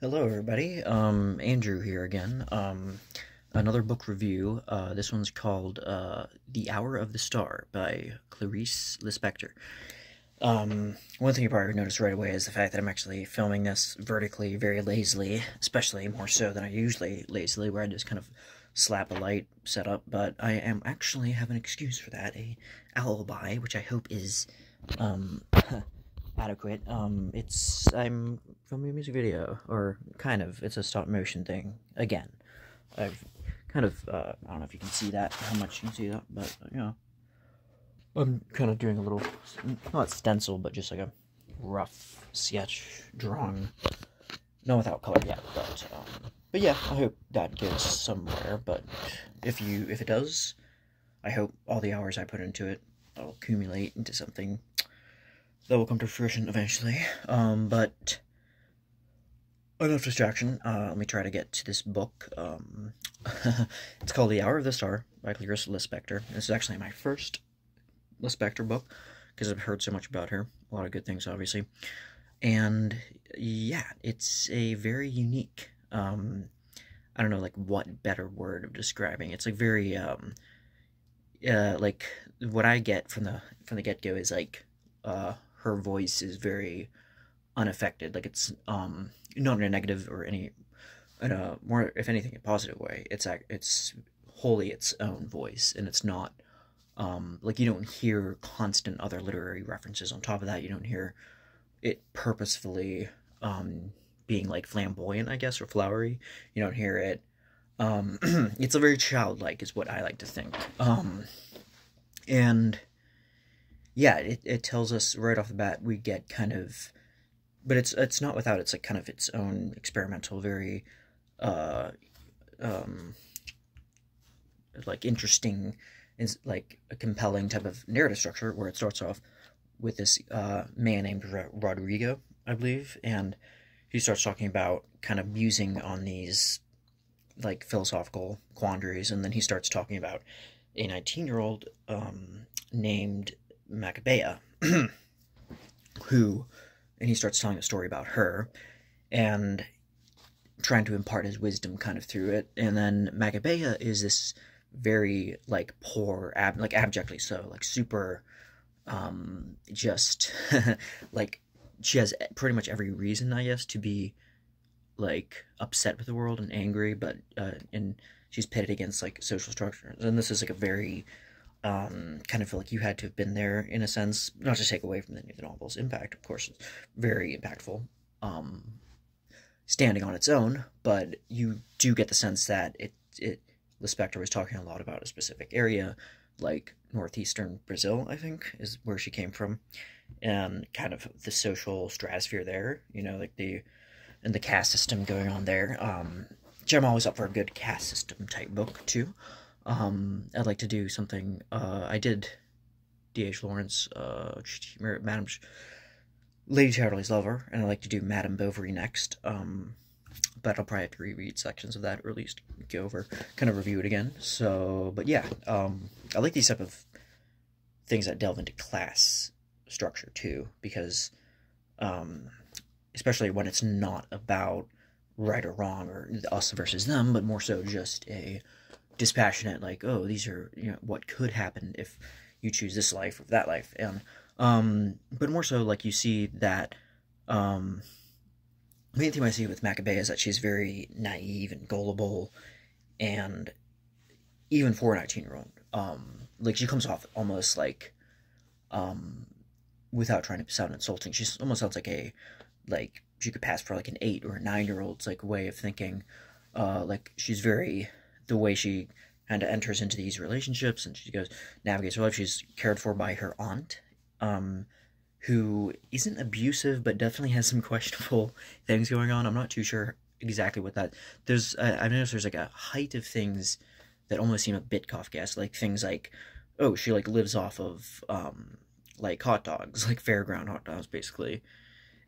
Hello, everybody. Andrew here again. Another book review. This one's called The Hour of the Star by Clarice Lispector. One thing you probably noticed right away is the fact that I'm actually filming this vertically, very lazily, especially more so than I usually lazily, where I just kind of slap a light setup. But I am actually have an excuse for that, a alibi, which I hope is adequate. I'm filming a music video, or kind of. It's a stop motion thing. Again, I've kind of, I don't know if you can see that, how much you can see that, but, I'm kind of doing a little, not stencil, but just like a rough sketch drawing. Not without color yet, but yeah, I hope that goes somewhere, but if it does, I hope all the hours I put into it will accumulate into something that will come to fruition eventually. But enough distraction. Let me try to get to this book. It's called The Hour of the Star by Clarice Lispector. This is actually my first Lispector book, because I've heard so much about her. A lot of good things, obviously. And, yeah, it's a very unique, I don't know, like, what better word of describing. It's, like, very, like, what I get from the get-go is, like, her voice is very unaffected. Like, it's not in a negative or any in a more, if anything, a positive way. It's wholly its own voice, and it's not like, you don't hear constant other literary references on top of that. You don't hear it purposefully being like flamboyant, I guess, or flowery. You don't hear it. It's a very childlike, is what I like to think. And yeah, it tells us right off the bat we get kind of, but it's not without, it's like kind of its own experimental, very uh um like interesting, is like a compelling type of narrative structure, where it starts off with this man named Rodrigo, I believe, and he starts talking about kind of musing on these like philosophical quandaries, and then he starts talking about a 19-year-old named Macabea, who, and he starts telling a story about her, and trying to impart his wisdom kind of through it. And then Macabea is this very, like, poor, like, abjectly so, like, super, just, like, she has pretty much every reason, I guess, to be, like, upset with the world and angry, but, and she's pitted against, like, social structures. And this is, like, a very, kind of feel like you had to have been there, in a sense, not to take away from any of the novel's impact, of course, it's very impactful, standing on its own, but you do get the sense that Lispector was talking a lot about a specific area, like northeastern Brazil, I think, is where she came from, and kind of the social stratosphere there, like and the caste system going on there. Which I'm always up for a good caste system type book too. I'd like to do something. I did D.H. Lawrence, Madame Lady Chatterley's Lover, and I'd like to do Madame Bovary next. But I'll probably have to reread sections of that, or at least go over, kind of review it again. So, but yeah, I like these type of things that delve into class structure too, because, especially when it's not about right or wrong, or us versus them, but more so just a dispassionate, like, oh, these are, what could happen if you choose this life or that life. And but more so, like, you see that the main thing I see with Macabea is that she's very naive and gullible, and even for a 19-year-old, like, she comes off almost like, without trying to sound insulting, she almost sounds like she could pass for like an 8 or a 9-year-old's like way of thinking. Like, she's very, the way she kind of enters into these relationships, and she navigates her life. She's cared for by her aunt, who isn't abusive, but definitely has some questionable things going on. I'm not too sure exactly what that. I've noticed there's like a height of things that almost seem a bit Kafkaesque, like things like, oh, she like lives off of like hot dogs, like fairground hot dogs, basically,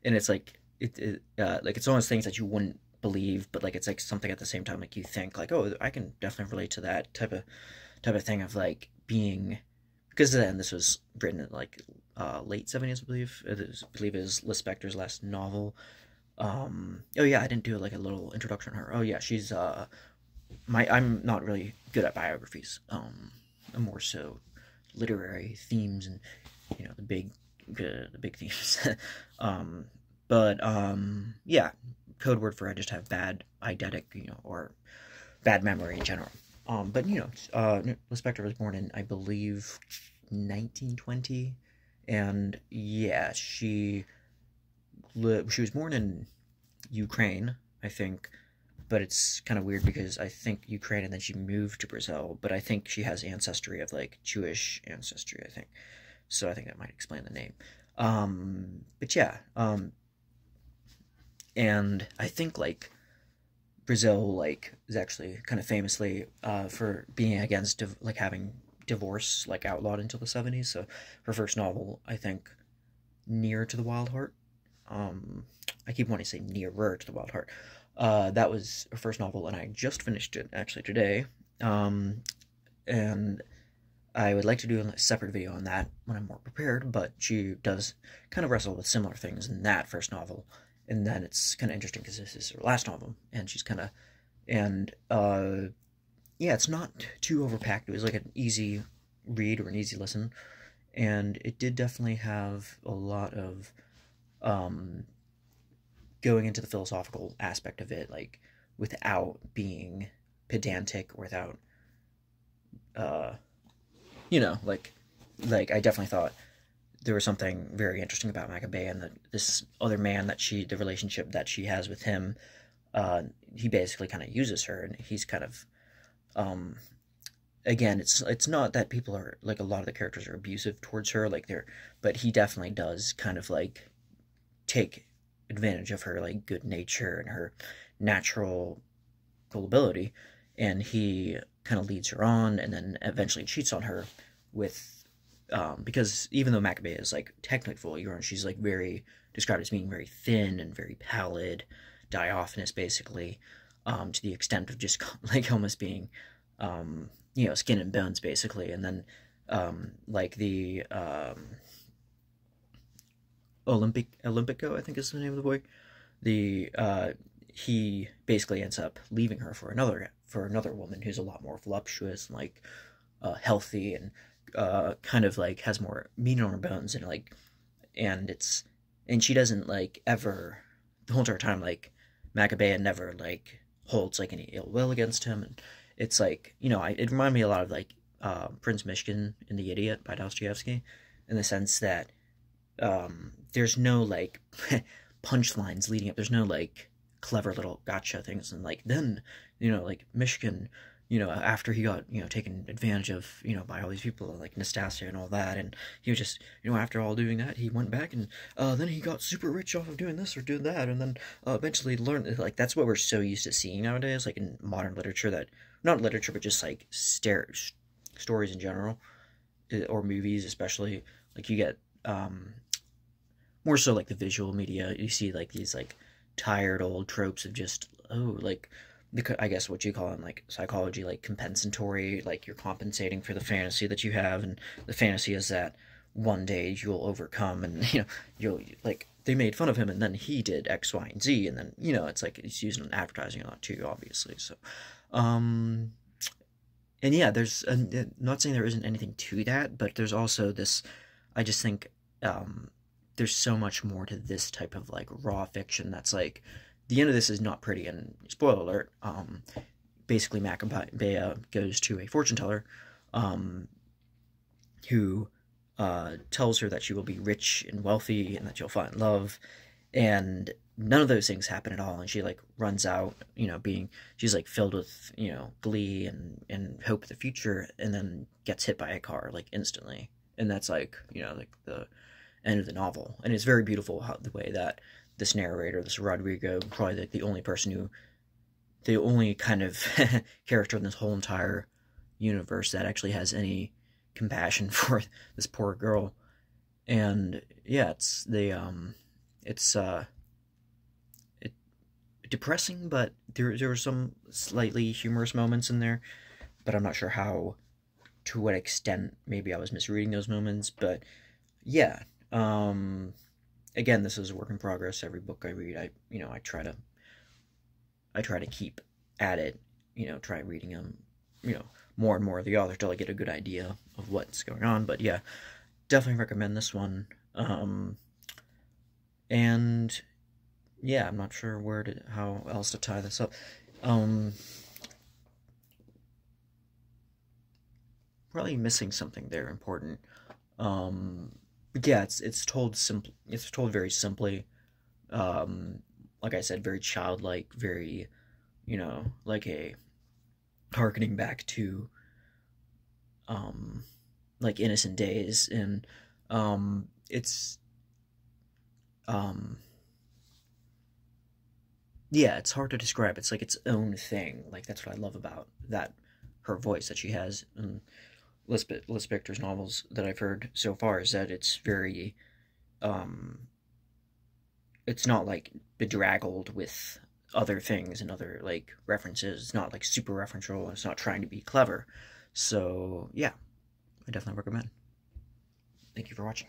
and it's like like, it's almost things that you wouldn't believe, but like, it's like something at the same time, like, you think like, oh, I can definitely relate to that type of thing, of like being, because then this was written in like late 70s, I believe. I believe it is Lispector's last novel. Oh yeah, I didn't do like a little introduction on her. Oh yeah, she's I'm not really good at biographies. I'm more so literary themes and the big themes. um, but yeah, code word for I just have bad eidetic, or bad memory in general. But Lispector was born in, I believe, 1920, and yeah, she was born in Ukraine, I think, but it's kind of weird because I think Ukraine and then she moved to Brazil, but I think she has ancestry of like Jewish ancestry, I think. So I think that might explain the name. But yeah, and I think like Brazil like is actually kind of famously for being against like having divorce like outlawed until the 70s. So her first novel, I think, Near to the Wild Heart. I keep wanting to say Nearer to the Wild Heart. That was her first novel, and I just finished it actually today. And I would like to do a separate video on that when I'm more prepared, but she does kind of wrestle with similar things in that first novel. And then it's kind of interesting because this is her last novel, and she's kind of, and yeah, it's not too overpacked. It was like an easy read or an easy listen, and it did definitely have a lot of going into the philosophical aspect of it, like without being pedantic, or without like I definitely thought there was something very interesting about Maccabee and this other man the relationship that she has with him. He basically kind of uses her, and he's kind of, again, it's not that people are like, a lot of the characters are abusive towards her, like but he definitely does kind of like take advantage of her like good nature and her natural gullibility, and he kind of leads her on, and then eventually cheats on her with because even though Maccabee is like technically fully grown, she's like very described as being very thin and very pallid, diaphanous basically, to the extent of just like almost being skin and bones basically. And then like the Olympico, I think is the name of the boy. He basically ends up leaving her for another woman who's a lot more voluptuous and like healthy, and kind of like has more meat on her bones, and like, and she doesn't like ever, the whole entire time, like Maccabea never like holds like any ill will against him. And it's like, it reminded me a lot of like Prince Mishkin in The Idiot by Dostoevsky, in the sense that there's no like punchlines leading up, there's no like clever little gotcha things, and like then like Mishkin, after he got, taken advantage of, by all these people, like Nastasia and all that, and he was just, after all doing that, he went back and, then he got super rich off of doing this or doing that, and then, eventually learned, like, that's what we're so used to seeing nowadays, like, in modern literature, that, not literature, but just, like, stories in general, or movies especially, like, you get, more so, like, the visual media, you see, like, these, like, tired old tropes of just, like, I guess what you call in like psychology, like compensatory, like you're compensating for the fantasy that you have, and the fantasy is that one day you'll overcome, and you'll like, they made fun of him and then he did X, Y, and Z, and then it's like it's used in advertising a lot too, obviously. So and yeah, there's not saying there isn't anything to that, but there's also this, I just think there's so much more to this type of like raw fiction that's like, the end of this is not pretty, and spoiler alert, basically Maccabea goes to a fortune teller, who tells her that she will be rich and wealthy and that she'll find love, and none of those things happen at all, and she like runs out, she's like filled with, glee and hope of the future, and then gets hit by a car like instantly, and that's like, like the end of the novel. And it's very beautiful the way that this narrator, this Rodrigo, probably like the only kind of character in this whole entire universe that actually has any compassion for this poor girl. And yeah, it's depressing, but there were some slightly humorous moments in there, but I'm not sure to what extent maybe I was misreading those moments. But yeah, again, this is a work in progress. Every book I read, I try to keep at it, try reading them, more and more of the author till I get a good idea of what's going on. But yeah, definitely recommend this one. And yeah, I'm not sure how else to tie this up. Probably missing something there important. Yeah, it's told simply. It's told very simply. Like I said, very childlike, very, like a harkening back to, like innocent days, and it's, yeah, it's hard to describe. It's like its own thing. Like that's what I love about that, her voice that she has. And Lispector's novels that I've heard so far is that it's very, it's not like bedraggled with other things and other like references. It's not like super referential. It's not trying to be clever. So yeah, I definitely recommend. Thank you for watching.